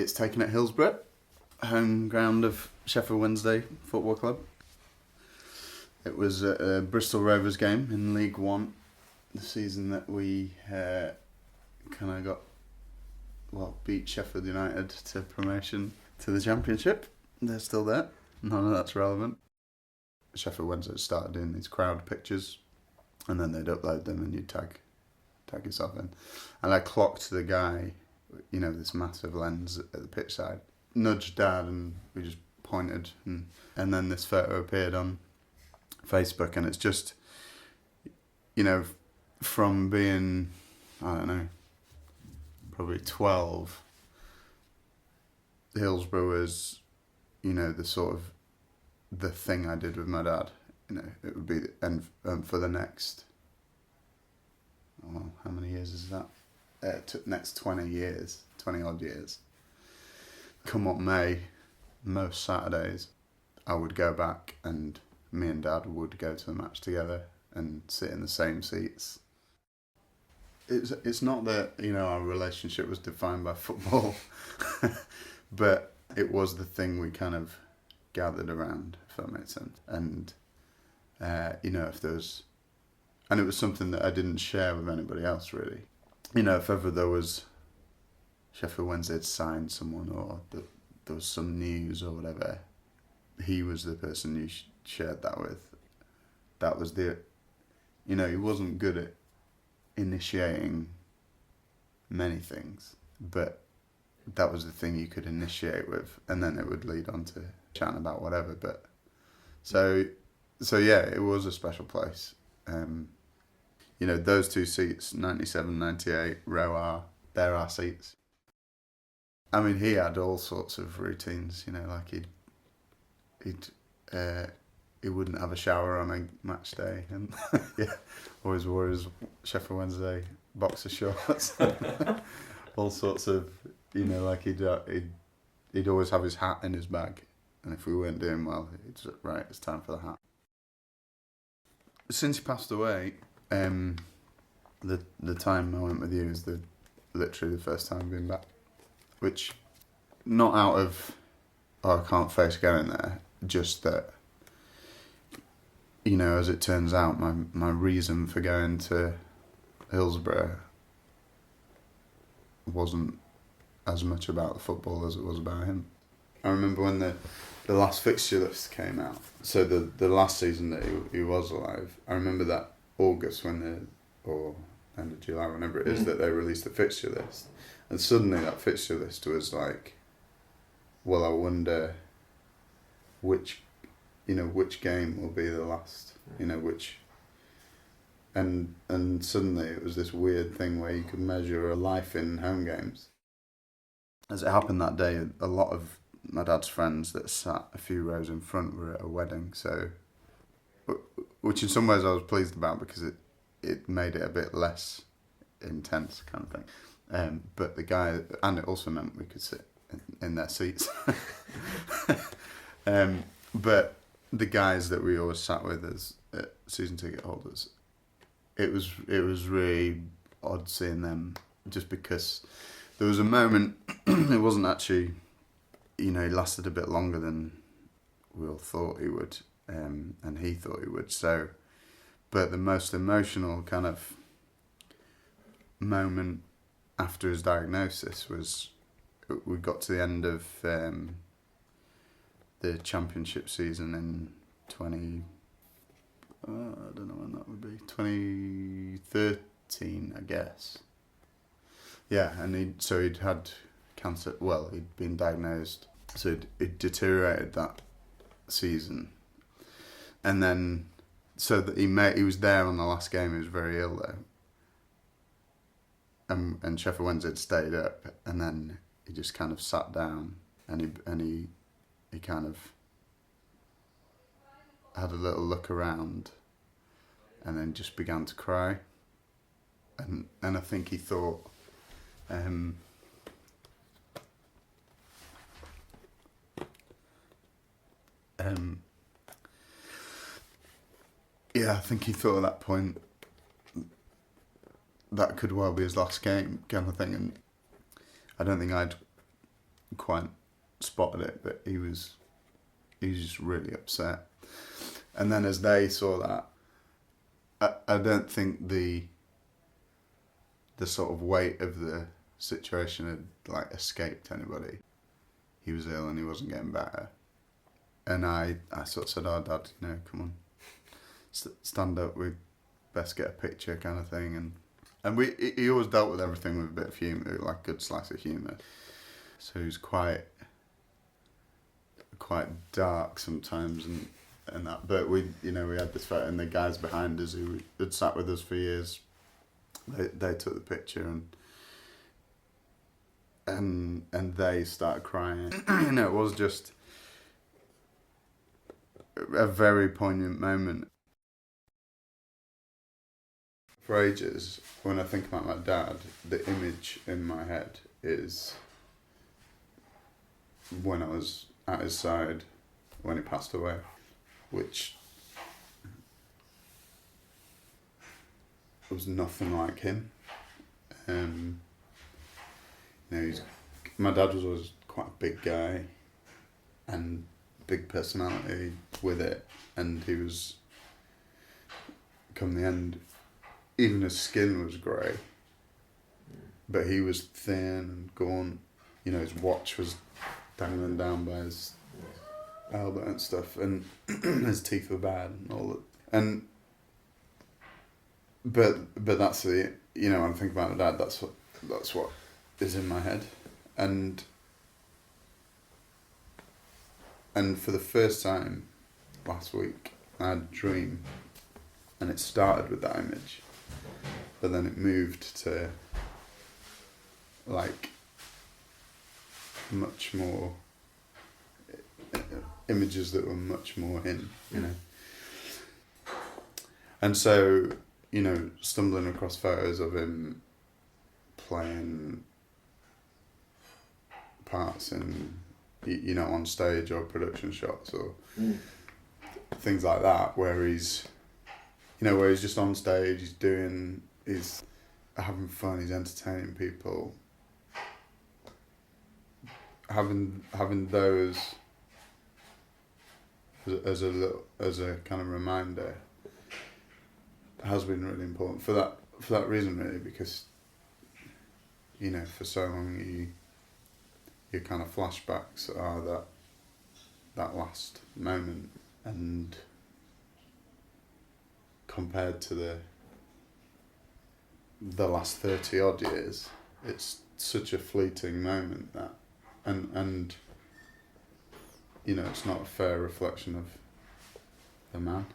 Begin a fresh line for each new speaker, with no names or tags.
It's taken at Hillsborough, home ground of Sheffield Wednesday Football Club. It was a Bristol Rovers game in League One, the season that we beat Sheffield United to promotion to the Championship. They're still there. None of that's relevant. Sheffield Wednesday started doing these crowd pictures, and then they'd upload them and you'd tag yourself in. And I clocked the guy, this massive lens at the pitch side, nudged Dad, and we just pointed, and then this photo appeared on Facebook, and it's just, from being, I don't know, probably 12, Hillsborough was, the sort of, the thing I did with my dad. It would be, and for the next, how many years is that? Next 20 odd years. Come what may, most Saturdays, I would go back and me and Dad would go to the match together and sit in the same seats. It's not that, our relationship was defined by football, but it was the thing we kind of gathered around, if that makes sense. And, if there was... And it was something that I didn't share with anybody else, really. If ever there was... Sheffield Wednesday had signed someone, or there was some news or whatever, he was the person you shared that with. That was the... he wasn't good at initiating many things, but that was the thing you could initiate with, and then it would lead on to chatting about whatever. But so yeah, it was a special place. Those two seats, 97, 98, row R, they're our seats. I mean, he had all sorts of routines, like he wouldn't have a shower on a match day, and always wore his Sheffield Wednesday boxer shorts. All sorts of, he'd always have his hat in his bag, and if we weren't doing well, he'd say, right, it's time for the hat. Since he passed away, the time I went with you is literally the first time I've been back, which not out of I can't face going there, just that, as it turns out, my reason for going to Hillsborough wasn't as much about the football as it was about him. I remember when the last fixture list came out, so the last season that he was alive, I remember that August or end of July, whenever it is, that they released the fixture list, and suddenly that fixture list was like, well, I wonder which game will be the last, which, and suddenly it was this weird thing where you could measure a life in home games. As it happened that day, a lot of my dad's friends that sat a few rows in front were at a wedding, so, which in some ways I was pleased about, because it made it a bit less intense kind of thing. But the guy, and it also meant we could sit in their seats. But the guys that we always sat with as season ticket holders, it was really odd seeing them, just because there was a moment, it wasn't actually, he lasted a bit longer than we all thought he would, and he thought he would. So, but the most emotional kind of moment after his diagnosis was, we got to the end of the Championship season in I don't know when that would be, 2013, I guess. Yeah, and he'd had cancer. Well, he'd been diagnosed, so it deteriorated that season, and then so that he was there on the last game. He was very ill though, and Sheffield Wednesday had stayed up, and then he just kind of sat down, and he kind of had a little look around, and then just began to cry, and I think he thought, I think he thought at that point that could well be his last game kind of thing, and I don't think I'd quite spotted it, but he was just really upset. And then as they saw that, I don't think the sort of weight of the situation had like escaped anybody. He was ill and he wasn't getting better. And I sort of said, "Oh, Dad, come on, stand up. We best get a picture," kind of thing. And he always dealt with everything with a bit of humour, like a good slice of humour. So he was quite dark sometimes and that. But we had this photo, and the guys behind us who had sat with us for years, they took the picture and they started crying. It was just a very poignant moment. For ages, when I think about my dad, the image in my head is when I was at his side when he passed away, which was nothing like him. My dad was always quite a big guy and big personality with it, and he was, come the end, even his skin was grey, but he was thin and gaunt. His watch was dangling down by his elbow and stuff, and his teeth were bad and all that. But that's the, when I think about my dad, that's what is in my head, and for the first time last week, I had a dream, and it started with that image, but then it moved to like much more images that were much more him, And so, stumbling across photos of him playing parts in, on stage or production shots or things like that, where he's just on stage, he's having fun, he's entertaining people. Having those as a kind of reminder has been really important for that reason, really, because for so long your kind of flashbacks are that last moment, and compared to the last 30 odd years, it's such a fleeting moment that, and it's not a fair reflection of the man.